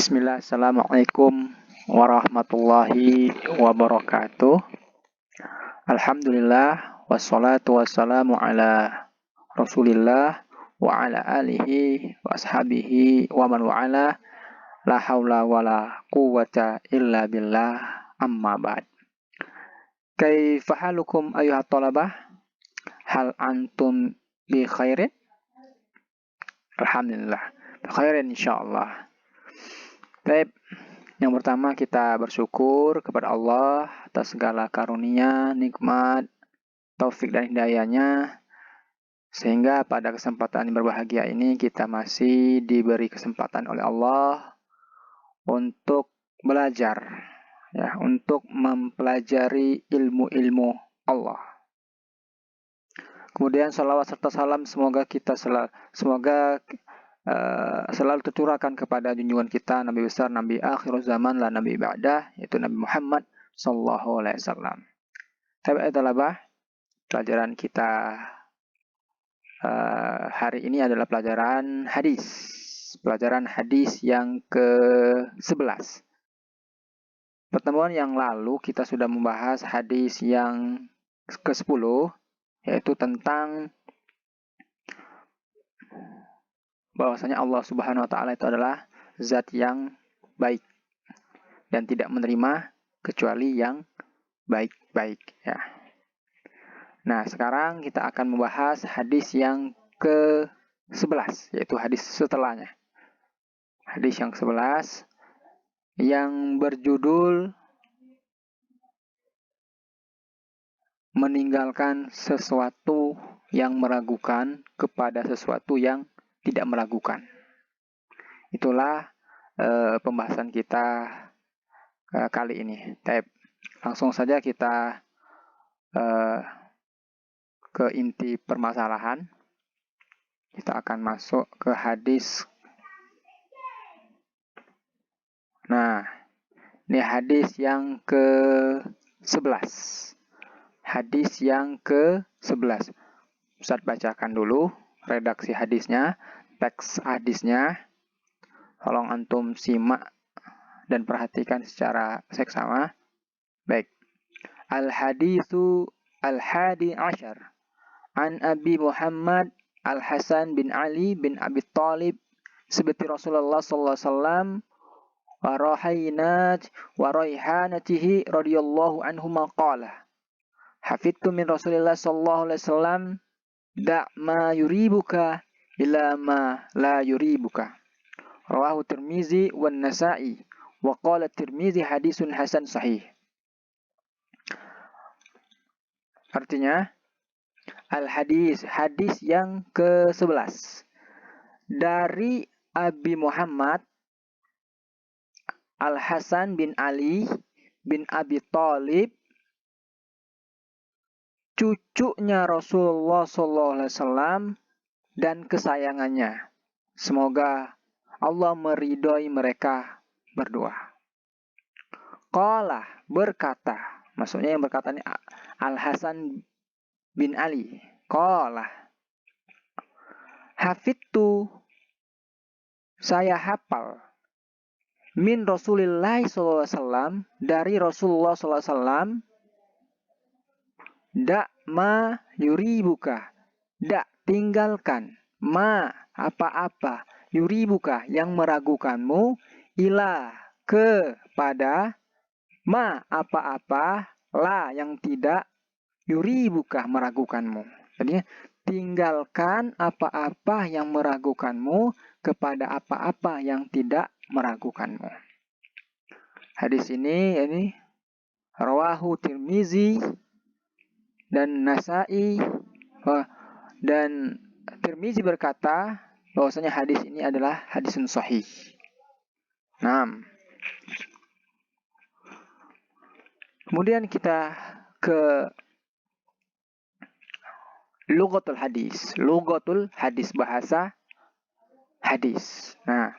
Bismillah, Assalamualaikum warahmatullahi wabarakatuh. Alhamdulillah, wassalatu wassalamu ala rasulillah wa ala alihi wa ashabihi wa man wa'ala. La hawla wa la quwwata illa billah, amma ba'd. Kaifa halukum ayuhat talabah? Hal antum bi khairin? Alhamdulillah, bi khairin insyaallah. Baik, yang pertama kita bersyukur kepada Allah atas segala karunia, nikmat, taufik dan hidayahnya, sehingga pada kesempatan yang berbahagia ini kita masih diberi kesempatan oleh Allah untuk belajar, ya, untuk mempelajari ilmu-ilmu Allah. Kemudian salawat serta salam semoga selalu tercurahkan kepada junjungan kita, Nabi besar, Nabi akhir zaman, la Nabi ba'dah, yaitu Nabi Muhammad sallallahu alaihi wasallam. Pelajaran kita hari ini adalah pelajaran hadis. Pelajaran hadis yang ke-11. Pertemuan yang lalu kita sudah membahas hadis yang ke-10, yaitu tentang bahwasanya Allah Subhanahu wa taala itu adalah zat yang baik dan tidak menerima kecuali yang baik-baik, ya. Nah, sekarang kita akan membahas hadis yang ke-11, yaitu hadis setelahnya. Hadis yang ke-11 yang berjudul meninggalkan sesuatu yang meragukan kepada sesuatu yang tidak meragukan. Itulah pembahasan kita kali ini. Langsung saja kita ke inti permasalahan. Kita akan masuk ke hadis. Nah, ini hadis yang ke-11. Hadis yang ke-11. Ustaz bacakan dulu redaksi hadisnya, teks hadisnya. Tolong antum simak dan perhatikan secara seksama. Baik. Al-haditsu al-hadi asyar. An Abi Muhammad Al-Hasan bin Ali bin Abi Thalib seperti Rasulullah sallallahu alaihi wasallam wa raihanatihi radhiyallahu anhu maqala. Hafidtu min Rasulillah sallallahu alaihi wasallam da' ma yuribuka ila ma la yuribuka. Rawahu Tirmizi wan Nasa'i wa qala Tirmizi hadisun hasan sahih. Artinya hadis yang ke-11 dari Abi Muhammad Al-Hasan bin Ali bin Abi Thalib, cucunya Rasulullah SAW dan kesayangannya. Semoga Allah meridhoi mereka berdua. Qala, berkata, maksudnya yang berkata ini Al-Hasan bin Ali. Qala, hafidtu, saya hafal, min Rasulillah SAW, dari Rasulullah SAW, da' ma yuribuka, da' tinggalkan, ma apa-apa, yuribuka yang meragukanmu, ila kepada, ma apa-apa, la yang tidak, yuribuka meragukanmu. Jadi tinggalkan apa-apa yang meragukanmu kepada apa-apa yang tidak meragukanmu. Hadis ini rawahu Tirmizi dan Nasa'i, dan Tirmizi berkata bahwasanya hadis ini adalah hadisun sahih. Nah, kemudian kita ke lughatul hadis, bahasa hadis. Nah,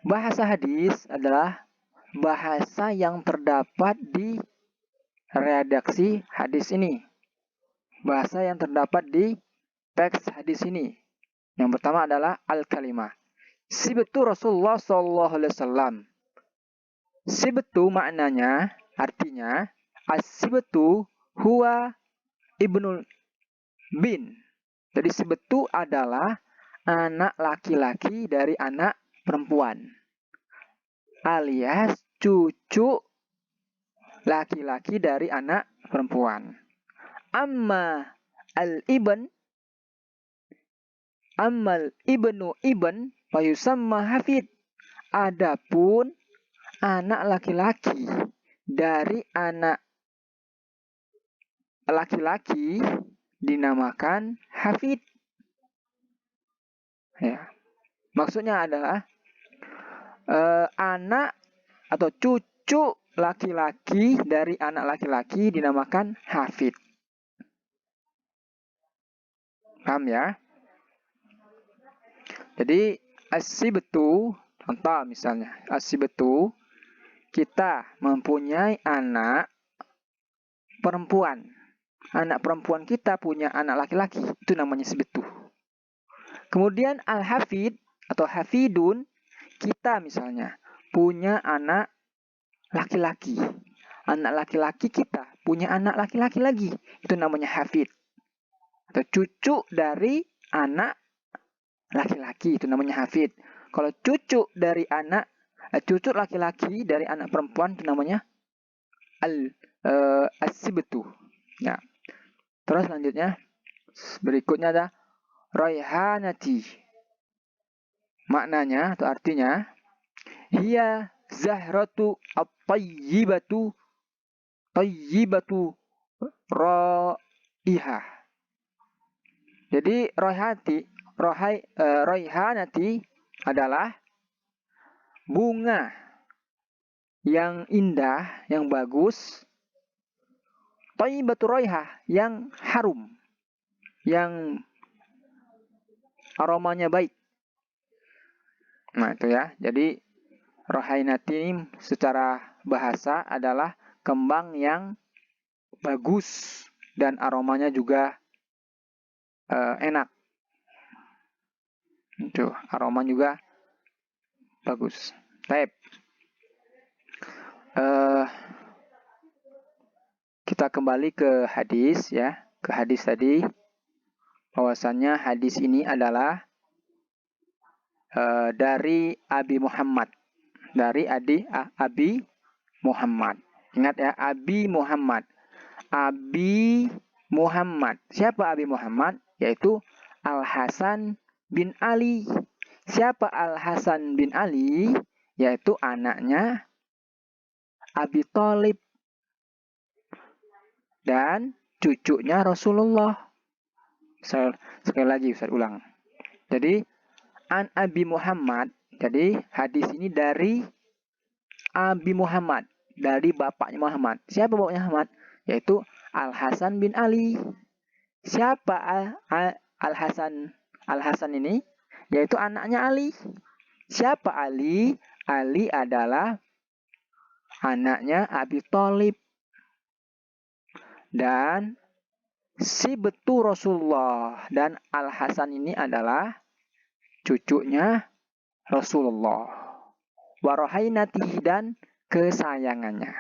bahasa hadis adalah bahasa yang terdapat di redaksi hadis ini. Bahasa yang terdapat di teks hadis ini. Yang pertama adalah al-kalimah. Sibtu Rasulullah sallallahu alaihi wasallam. Sibtu maknanya, artinya, as-sibtu huwa ibnul bin. Jadi sibtu adalah anak laki-laki dari anak perempuan. Alias cucu laki-laki dari anak perempuan. Amma al-ibn, ammal ibnu ibn fayusamma hafid. Adapun anak laki-laki dari anak laki-laki dinamakan hafid. Ya. Maksudnya adalah anak atau cucu laki-laki dari anak laki-laki dinamakan hafid. Paham ya? Jadi as-sibtu, contoh misalnya, as-sibtu, kita mempunyai anak perempuan. Anak perempuan kita punya anak laki-laki, itu namanya sibtu. Kemudian al-hafid atau hafidun, kita misalnya punya anak laki-laki. Anak laki-laki kita punya anak laki-laki lagi, itu namanya hafid. Atau cucu dari anak laki-laki, itu namanya hafid. Kalau cucu dari cucu laki-laki dari anak perempuan, itu namanya as-sibtu. Ya. Terus selanjutnya, berikutnya ada raihanati. Maknanya atau artinya, hiya zahratu at-tayyibatu raihah. Jadi raihanati adalah bunga yang indah, yang bagus. Thayyibatu raihah, yang harum, yang aromanya baik. Nah, itu ya. Jadi raihanati secara bahasa adalah kembang yang bagus dan aromanya juga enak. Itu aroma juga bagus. Baik. Kita kembali ke hadis ya, ke hadis tadi. Bahwasannya hadis ini adalah dari Abi Muhammad. Dari Abi Muhammad. Ingat ya, Abi Muhammad. Abi Muhammad. Siapa Abi Muhammad? Yaitu Al-Hasan bin Ali. Siapa Al-Hasan bin Ali? Yaitu anaknya Abi Thalib dan cucunya Rasulullah. Sekali lagi saya ulang. Jadi an Abi Muhammad. Jadi hadis ini dari Abi Muhammad, dari bapaknya Muhammad. Siapa bapaknya Muhammad? Yaitu Al-Hasan bin Ali. Siapa Al-Hasan? Al-Hasan ini yaitu anaknya Ali. Siapa Ali? Ali adalah anaknya Abi Thalib. Dan sibtu Rasulullah, dan Al-Hasan ini adalah cucunya Rasulullah. Warohainati, dan kesayangannya.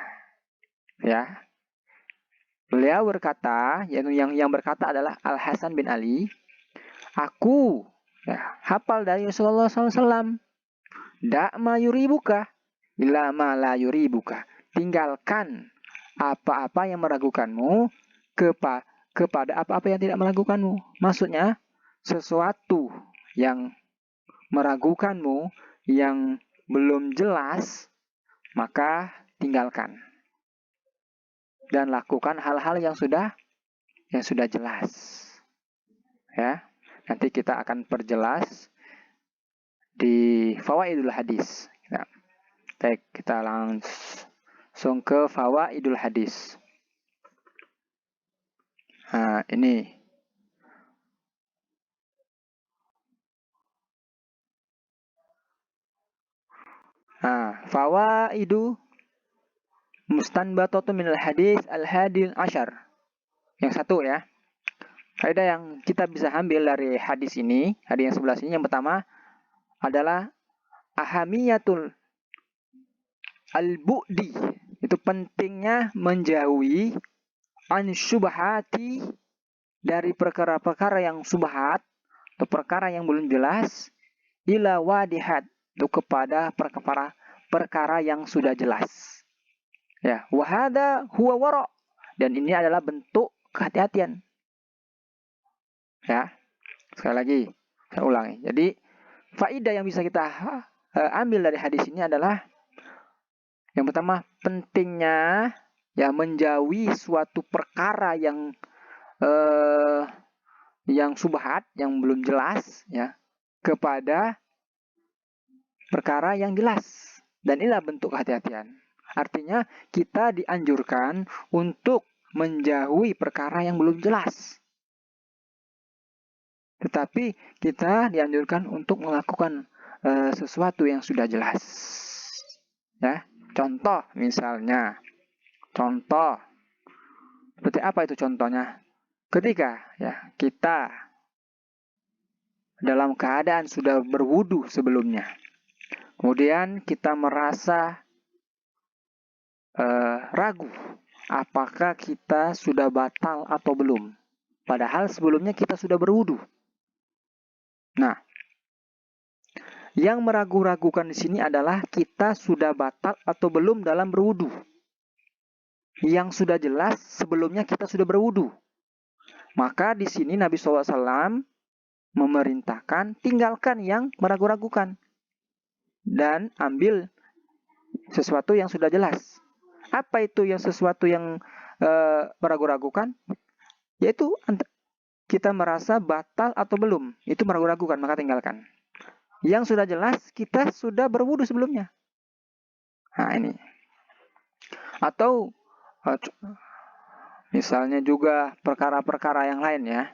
Ya. Beliau berkata, yang berkata adalah Al-Hasan bin Ali, aku hafal dari Rasulullah SAW. Da'ma yuribuka ila ma la yuribuka. Tinggalkan apa-apa yang meragukanmu kepada apa-apa yang tidak meragukanmu. Maksudnya, sesuatu yang meragukanmu, yang belum jelas, maka tinggalkan. Dan lakukan hal-hal yang sudah jelas. Ya, nanti kita akan perjelas di fawaidul hadis. Ya. Baik, kita langsung ke fawaidul hadis. Nah, ini. Nah, fawaidu mustanbatatu minal hadis al-hadil ashar. Yang satu ya. Faedah yang kita bisa ambil dari hadis ini, hadis yang sebelah sini, yang pertama adalah ahamiyatul al-bu'di. Itu pentingnya menjauhi an syubhati, dari perkara-perkara yang subhat atau perkara yang belum jelas, ila wadihat, itu kepada perkara yang sudah jelas. Ya, wahada huwa wara, dan ini adalah bentuk kehati-hatian. Ya, sekali lagi saya ulangi. Jadi faedah yang bisa kita ambil dari hadis ini adalah yang pertama, pentingnya ya menjauhi suatu perkara yang subhat, yang belum jelas, ya, kepada perkara yang jelas. Dan inilah bentuk kehati-hatian. Artinya kita dianjurkan untuk menjauhi perkara yang belum jelas. Tetapi kita dianjurkan untuk melakukan sesuatu yang sudah jelas. Ya, contoh misalnya, contoh seperti apa itu contohnya? Ketika ya kita dalam keadaan sudah berwudu sebelumnya, kemudian kita merasa ragu apakah kita sudah batal atau belum, padahal sebelumnya kita sudah berwudu. Nah, yang meragu-ragukan di sini adalah kita sudah batal atau belum dalam berwudu. Yang sudah jelas sebelumnya kita sudah berwudu. Maka di sini Nabi SAW memerintahkan tinggalkan yang meragu-ragukan dan ambil sesuatu yang sudah jelas. Apa itu yang sesuatu yang meragu-ragukan? Yaitu kita merasa batal atau belum, itu meragu-ragukan, maka tinggalkan. Yang sudah jelas kita sudah berwudu sebelumnya. Nah ini. Atau misalnya juga perkara-perkara yang lain ya.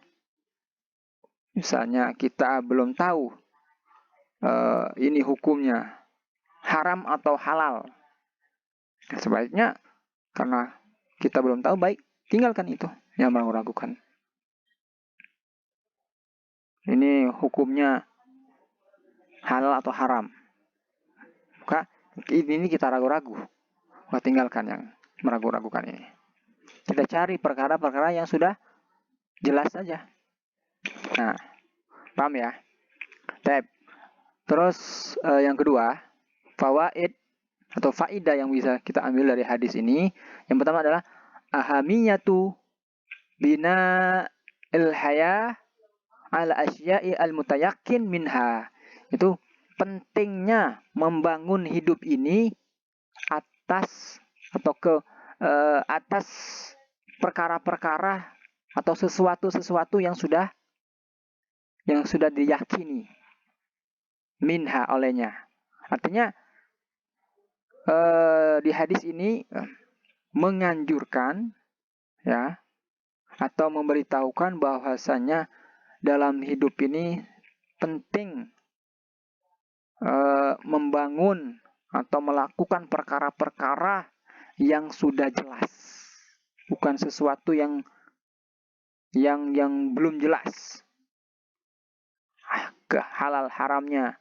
Misalnya kita belum tahu ini hukumnya haram atau halal. Nah, sebaiknya karena kita belum tahu, baik tinggalkan itu yang meragukan. Ini hukumnya halal atau haram. Maka ini kita ragu-ragu, maka tinggalkan yang meragu-ragukan ini. Kita cari perkara-perkara yang sudah jelas saja. Nah, paham ya? Terus yang kedua, fawaid atau faidah yang bisa kita ambil dari hadis ini, yang pertama adalah ahamiyatu bina il-haya ala asya'i al-mutayakin minha. Itu pentingnya membangun hidup ini atas atas perkara-perkara atau sesuatu yang sudah diyakini minha olehnya. Artinya di hadis ini menganjurkan ya atau memberitahukan bahwasanya dalam hidup ini penting membangun atau melakukan perkara-perkara yang sudah jelas, bukan sesuatu yang belum jelas, ke halal haramnya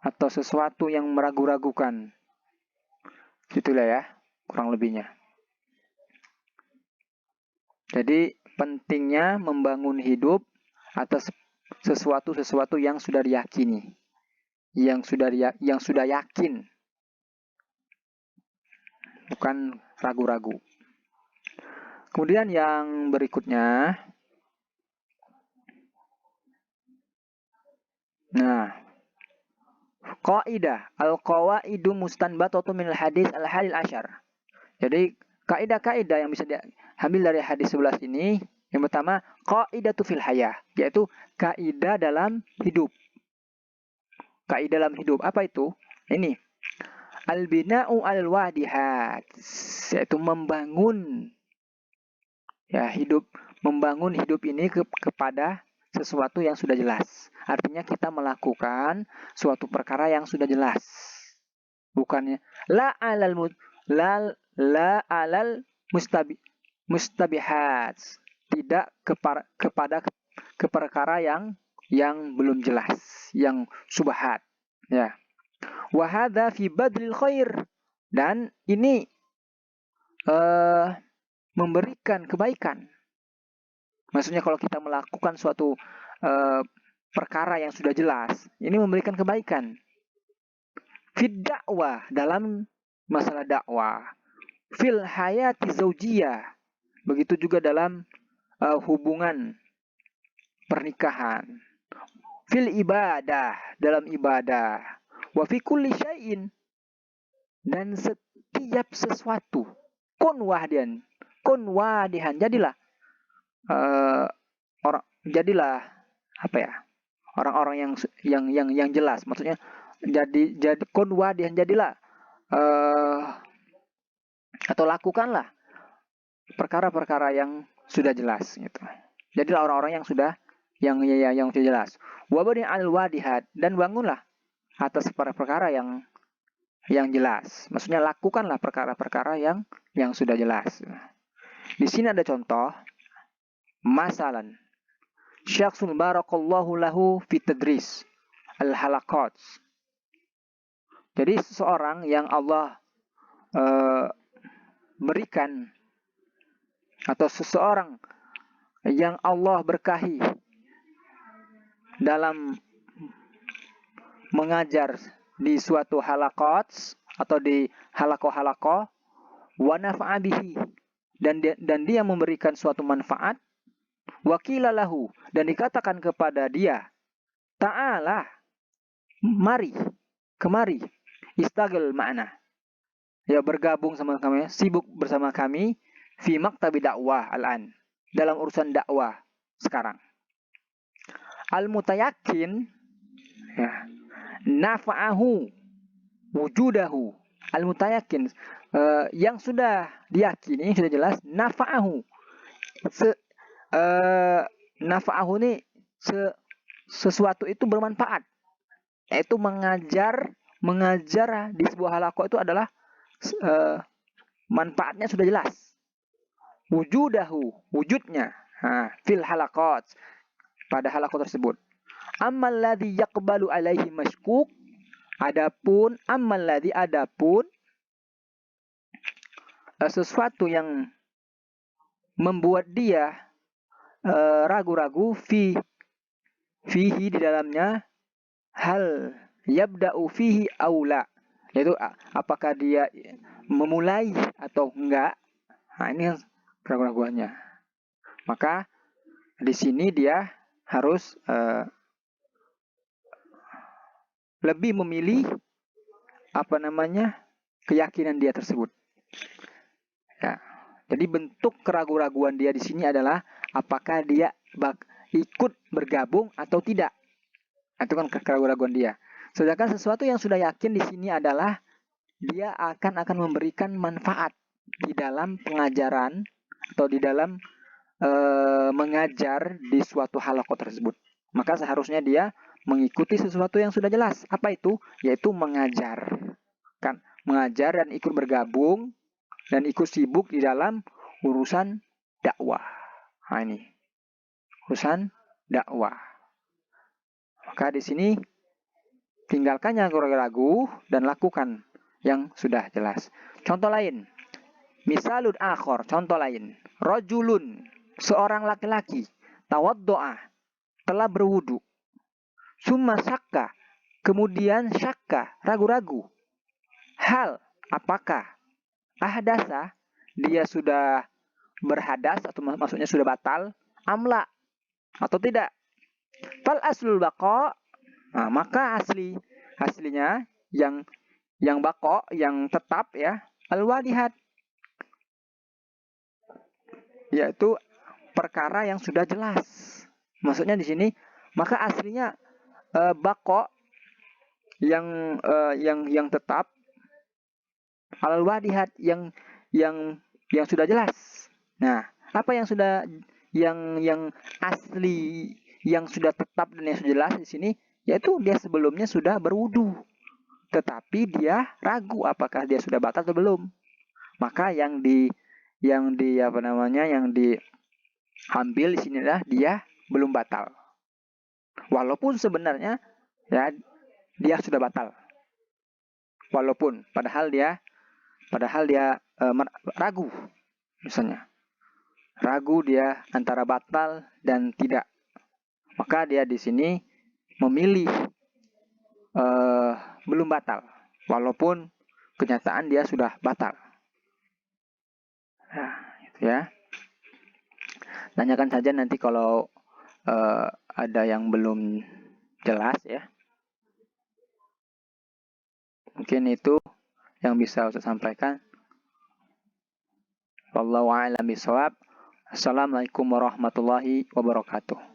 atau sesuatu yang meragu-ragukan. Gitulah ya, kurang lebihnya. Jadi pentingnya membangun hidup atas sesuatu yang sudah diyakini, yang sudah yakin, bukan ragu-ragu. Kemudian yang berikutnya, nah, qaidah al-qawaidu mustanbatatu minal hadis al-hadil asyar. Jadi kaidah-kaidah yang bisa diambil dari hadis 11 ini, yang pertama qaidatu fil hayah, yaitu kaidah dalam hidup. Kaidah dalam hidup apa itu? Ini al-bina'u al-wadihat, yaitu membangun ya hidup, membangun hidup ini kepada sesuatu yang sudah jelas. Artinya kita melakukan suatu perkara yang sudah jelas. Bukannya la alal mustabihat. tidak ke perkara yang belum jelas, yang subhat. Ya. Wa hadza fi badlil khair. Dan ini memberikan kebaikan. Maksudnya kalau kita melakukan suatu perkara yang sudah jelas, ini memberikan kebaikan. Fid dakwah, dalam masalah dakwah. Fil hayati zaujiyah, begitu juga dalam hubungan pernikahan. Fil ibadah, dalam ibadah. Wa fi kulli syai'in, dan setiap sesuatu. Kun wadihan, jadilah jadilah apa ya, orang-orang yang jelas. Maksudnya jadi kun wadihan, jadilah atau lakukanlah perkara-perkara yang sudah jelas gitu. Jadilah orang-orang yang sudah jelas. Wabani al-wadihat, dan bangunlah atas perkara yang jelas. Maksudnya lakukanlah perkara-perkara yang sudah jelas. Di sini ada contoh. Masalan, syakhsun barakallahu lahu fi tadris al-halaqat. Jadi seseorang yang Allah berikan, atau seseorang yang Allah berkahi dalam mengajar di suatu halaqat atau di halakoh-halakoh, wa nafa'a bihi, dan dia memberikan suatu manfaat, wakila lahu, dan dikatakan kepada dia, ta'ala, kemari, istagil ma'na, ya bergabung sama kami, sibuk bersama kami, fi maktabi dakwah al-an, dalam urusan dakwah sekarang. Al-mutayakin, ya, nafa'ahu wujudahu. Al-mutayakin, yang sudah diyakini, sudah jelas, nafa'ahu. Nafa'ahu ini sesuatu itu bermanfaat. Yaitu mengajar di sebuah halaqah itu adalah manfaatnya sudah jelas. Wujudahu, wujudnya, fil halaqat, pada halaqah tersebut. Ammal ladzi yaqbalu alaihi mashkuk, adapun sesuatu yang membuat dia ragu-ragu, fihi, di dalamnya, hal yabda'u fihi aula, yaitu apakah dia memulai atau enggak. Nah, ini keraguan-raguannya. Maka di sini dia harus lebih memilih keyakinan dia tersebut. Ya. Jadi bentuk keraguan-raguan dia di sini adalah apakah dia ikut bergabung atau tidak. Itu kan keraguan-raguan dia. Sedangkan sesuatu yang sudah yakin di sini adalah dia akan memberikan manfaat di dalam pengajaran atau di dalam mengajar di suatu halaqah tersebut. Maka seharusnya dia mengikuti sesuatu yang sudah jelas. Apa itu? Yaitu mengajar. Kan, mengajar dan ikut bergabung dan ikut sibuk di dalam urusan dakwah. Nah, ini urusan dakwah. Maka di sini tinggalkannya ragu-ragu dan lakukan yang sudah jelas. Contoh lain. Misalun akhor, contoh lain. Rajulun, seorang laki-laki, tawaddo'a, telah berwudu. Summa syakka, kemudian syakka, ragu-ragu. Hal, apakah ahdasa, dia sudah berhadas atau maksudnya sudah batal, amla, atau tidak. Fal aslul baqa, nah, maka aslinya yang baqa, yang tetap, ya, al-wadihat, yaitu perkara yang sudah jelas. Maksudnya di sini, maka aslinya baqa yang tetap, al-wadihat yang sudah jelas. Nah, apa yang sudah yang asli, yang sudah tetap dan yang sudah jelas di sini, yaitu dia sebelumnya sudah berwudu, tetapi dia ragu apakah dia sudah batal atau belum. Maka yang Ambil di sini adalah dia belum batal. Walaupun sebenarnya ya dia sudah batal. Walaupun padahal dia ragu misalnya. Ragu dia antara batal dan tidak. Maka dia di sini memilih belum batal. Walaupun kenyataan dia sudah batal. Nah, itu ya. Tanyakan saja nanti kalau ada yang belum jelas ya. Mungkin itu yang bisa saya sampaikan. Wallahu a'lam bishawab. Assalamualaikum warahmatullahi wabarakatuh.